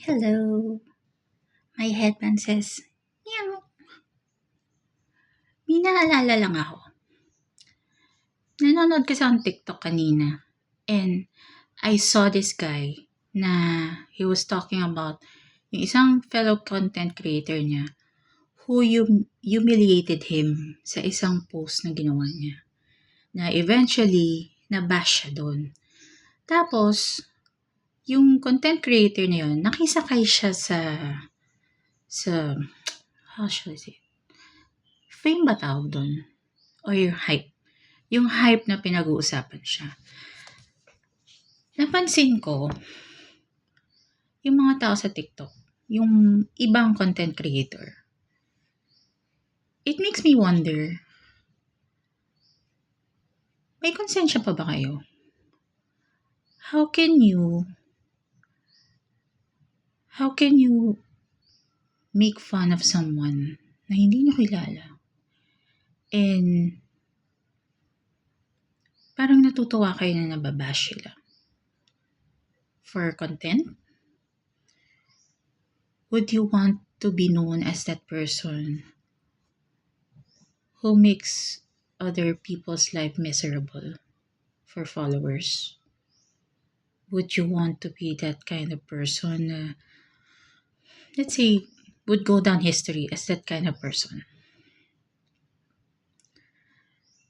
Hello. My headband says, meow. May naalala lang ako. Nanonood kasi akong TikTok kanina. And I saw this guy na he was talking about yung isang fellow content creator niya who humiliated him sa isang post na ginawa niya. Na eventually, nabash siya doon. Tapos, yung content creator na yun, nakisakay siya sa how should I say, fame ba tawag doon? Or yung hype? Yung hype na pinag-uusapan siya. Napansin ko, yung mga tao sa TikTok, yung ibang content creator, it makes me wonder, may konsensya pa ba kayo? How can you make fun of someone na hindi nyo kilala? And parang natutuwa kayo na nababash sila. For content? Would you want to be known as that person who makes other people's life miserable for followers? Would you want to be that kind of person, let's say, would go down history as that kind of person?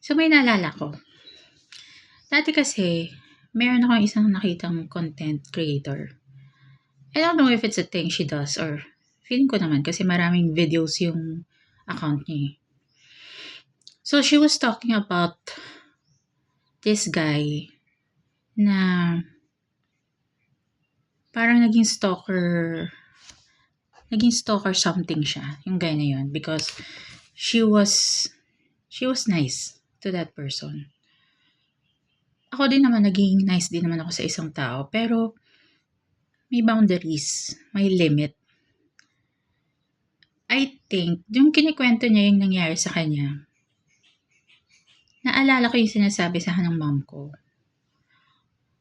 So may naalala ko. Dati kasi, meron akong isang nakitang content creator. I don't know if it's a thing she does or feeling ko naman kasi maraming videos yung account niya. So she was talking about this guy na parang naging stalker something siya, yung guy na yun, because she was nice to that person. Ako din naman, naging nice din naman ako sa isang tao, pero may boundaries, may limit. I think, yung kinikwento niya yung nangyari sa kanya, naalala ko yung sinasabi sa akin ng mom ko.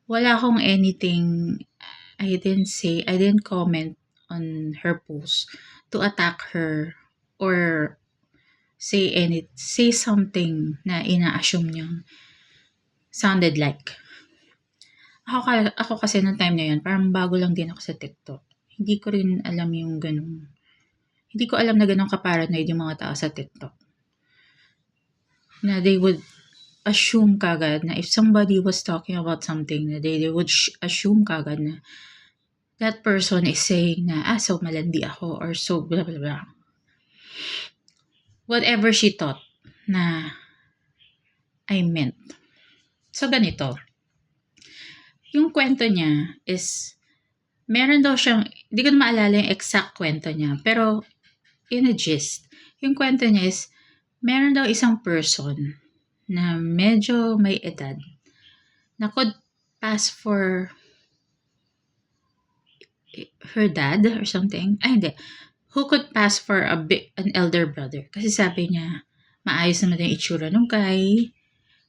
Wala akong anything, I didn't comment on her post to attack her or say something na ina-assume niyang sounded like. Ako kasi noong time na yun, parang bago lang din ako sa TikTok. Hindi ko rin alam yung ganun. Hindi ko alam na ganun ka-paranoid yung mga tao sa TikTok. Na they would assume kagad na if somebody was talking about something, na they would assume kagad na that person is saying na, so malandi ako or so blah blah blah. Whatever she thought na I meant. So ganito. Yung kwento niya is, meron daw siyang, hindi ko na maalala yung exact kwento niya, pero in a gist, yung kwento niya is, meron daw isang person na medyo may edad na could pass for her dad or something. Ay, hindi. Who could pass for an elder brother. Kasi sabi niya, maayos naman yung itsura ng guy.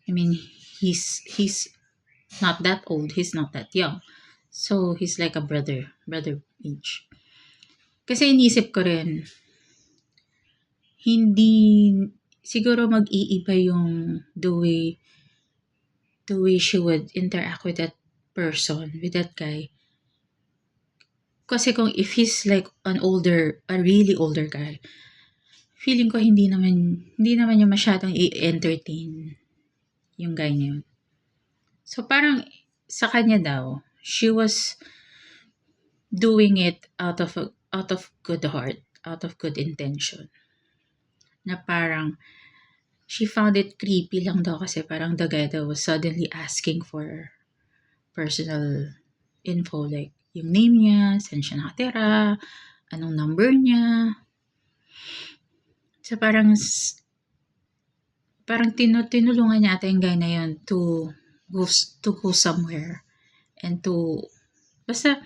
I mean, he's not that old. He's not that young. So, he's like a brother age. Kasi inisip ko rin, hindi, siguro mag-iiba yung the way she would interact with that person, with that guy. Kasi kung if he's like a really older guy, feeling ko hindi naman niya masyadong i-entertain yung guy na yun. So parang sa kanya daw, she was doing it out of good heart, out of good intention. Na parang she found it creepy lang daw kasi parang the guy daw was suddenly asking for personal info, like yung name niya, saan siya nakatira, anong number niya. So parang tinulungan niya ata yung guy na yun to go somewhere and to, basta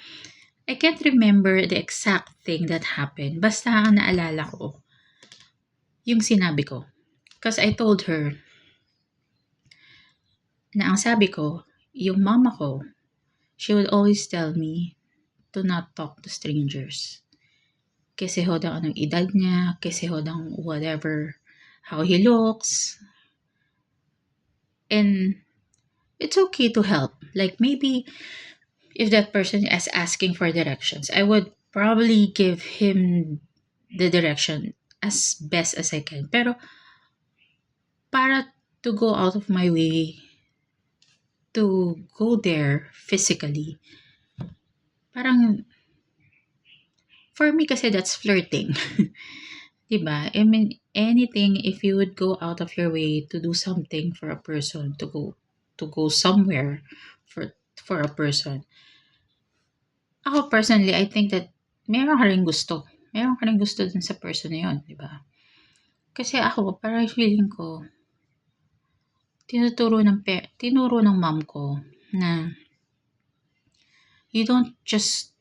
I can't remember the exact thing that happened. Basta ang naalala ko yung sinabi ko. Because I told her na ang sabi ko, yung mama ko, she would always tell me to not talk to strangers. Kasi ho ng anong edad niya, kasi ho ng whatever, how he looks. And it's okay to help. Like maybe if that person is asking for directions, I would probably give him the direction as best as I can. Pero para to go out of my way to go there physically, parang for me kasi that's flirting. Diba? I mean, anything if you would go out of your way to do something for a person, to go somewhere for a person. Ako personally, I think that meron ka rin gusto. Meron ka rin gusto dun sa person na yun, di ba? Kasi ako, parang feeling ko, tinuro ng mom ko na you don't just,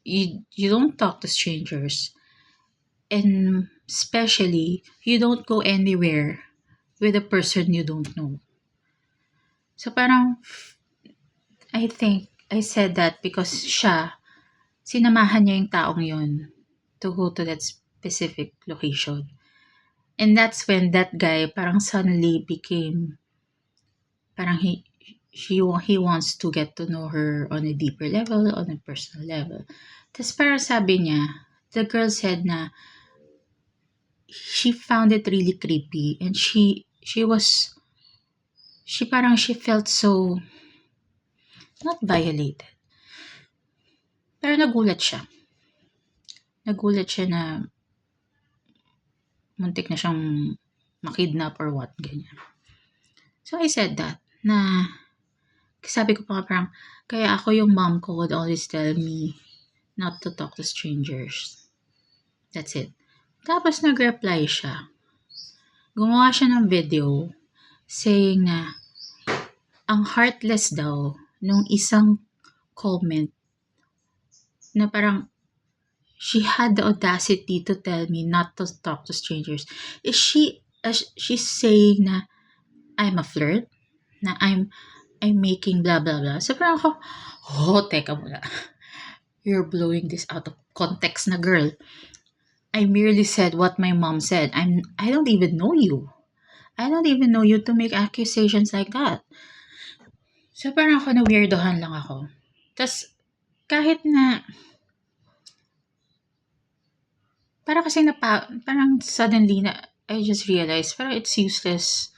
you don't talk to strangers. And especially, you don't go anywhere with a person you don't know. So parang, I think, I said that because sinamahan niya yung taong yun to go to that specific location. And that's when that guy parang suddenly became, parang he wants to get to know her on a deeper level, on a personal level. Tapos parang sabi niya, the girl said na she found it really creepy and she felt so not violated. Pero nagulat siya. Nagulat siya na muntik na siyang makidnap or what, ganyan. So I said that, na sabi ko pa nga parang, kaya ako yung mom ko would always tell me not to talk to strangers. That's it. Tapos nag-reply siya. Gumawa siya ng video saying na ang heartless daw nung isang comment na parang she had the audacity to tell me not to talk to strangers. Is she's saying na I'm a flirt? Na I'm making blah blah blah. So parang ako, teka muna. You're blowing this out of context na girl. I merely said what my mom said. I don't even know you. I don't even know you to make accusations like that. So parang ako na weirdohan lang ako. Tapos kahit na parang suddenly na I just realized parang it's useless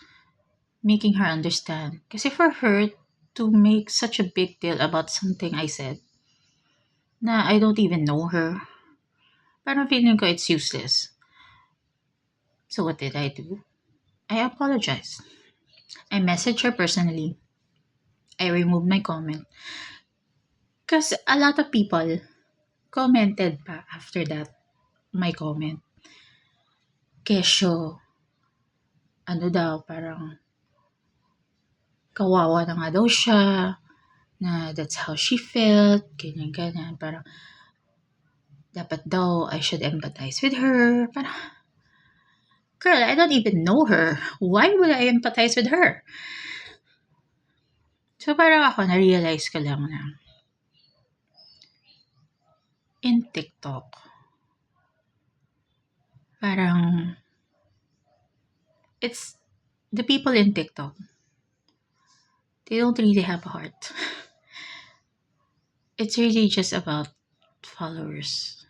making her understand. Kasi for her to make such a big deal about something I said na I don't even know her, parang feeling ko it's useless. So what did I do? I apologized. I messaged her personally. I removed my comment. Because a lot of people commented pa after that, my comment. Kesyo, parang kawawa na nga daw siya, na that's how she felt, ganyan, parang dapat daw I should empathize with her. Parang, girl, I don't even know her. Why would I empathize with her? So parang ako, na-realize ko lang na in TikTok, parang it's the people in TikTok, they don't really have a heart. It's really just about followers.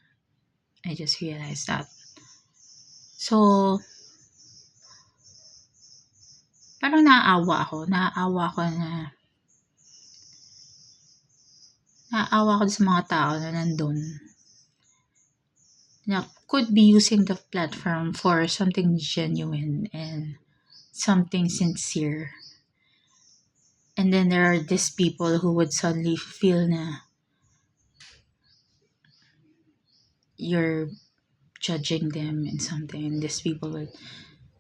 I just realized that. So, parang naaawa ako sa mga tao na nandun na could be using the platform for something genuine and something sincere. And then there are these people who would suddenly feel na you're judging them in something, and these people would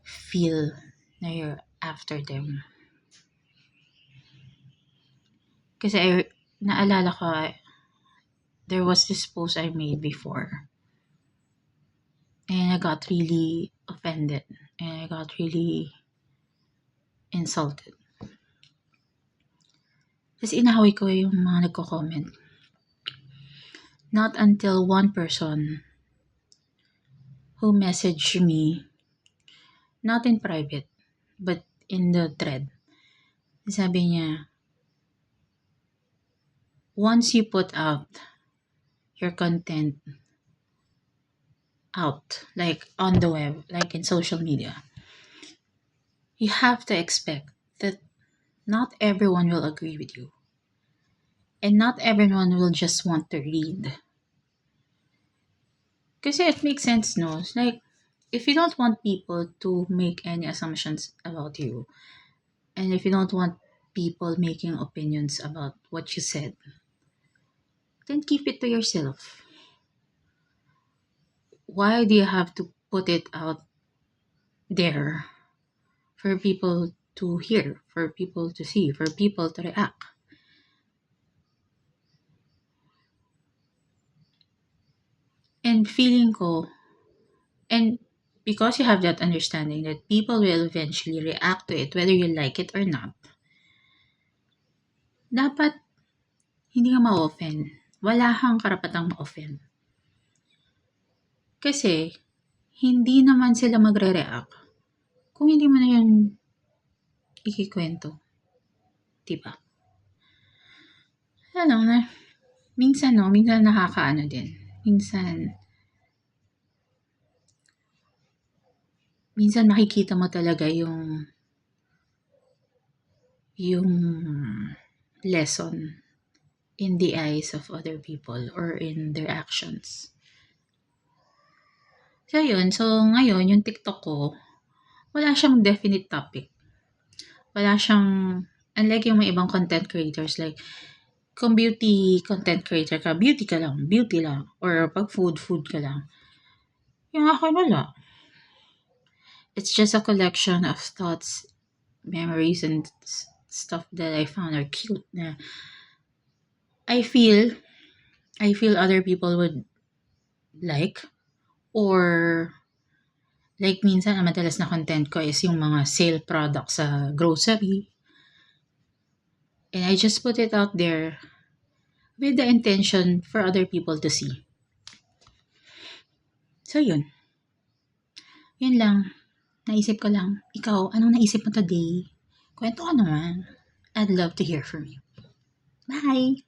feel na you're after them. Kasi naalala ko, there was this post I made before. And I got really offended. And I got really insulted. Tapos inaaway ko yung mga nagko-comment Not until one person who messaged me, not in private, but in the thread. Sabi niya, once you put out your content out, like on the web, like in social media, you have to expect that not everyone will agree with you. And not everyone will just want to read. Kasi it makes sense, no? It's like, if you don't want people to make any assumptions about you, and if you don't want people making opinions about what you said, then keep it to yourself. Why do you have to put it out there for people to hear, for people to see, for people to react? And feeling ko, and because you have that understanding that people will eventually react to it whether you like it or not, dapat hindi ka ma-offend. Wala kang karapatang ma-offend. Kasi, hindi naman sila magre-react kung hindi mo na yun ikikwento. Diba? Ano na, minsan nakakaano din. Minsan makikita mo talaga yung lesson in the eyes of other people or in their actions. So, yun. So, ngayon, yung TikTok ko, wala siyang definite topic. Wala siyang, unlike yung mga ibang content creators, like, kung beauty content creator ka, beauty ka lang, beauty lang. Or pag food ka lang. Yung ako wala. It's just a collection of thoughts, memories, and stuff that I found are cute. Na I feel other people would like, or like minsan ang madalas na content ko is yung mga sale products sa grocery. And I just put it out there with the intention for other people to see. So yun. Yun lang. Naisip ko lang. Ikaw, anong naisip mo today? Kwento ka naman. I'd love to hear from you. Bye!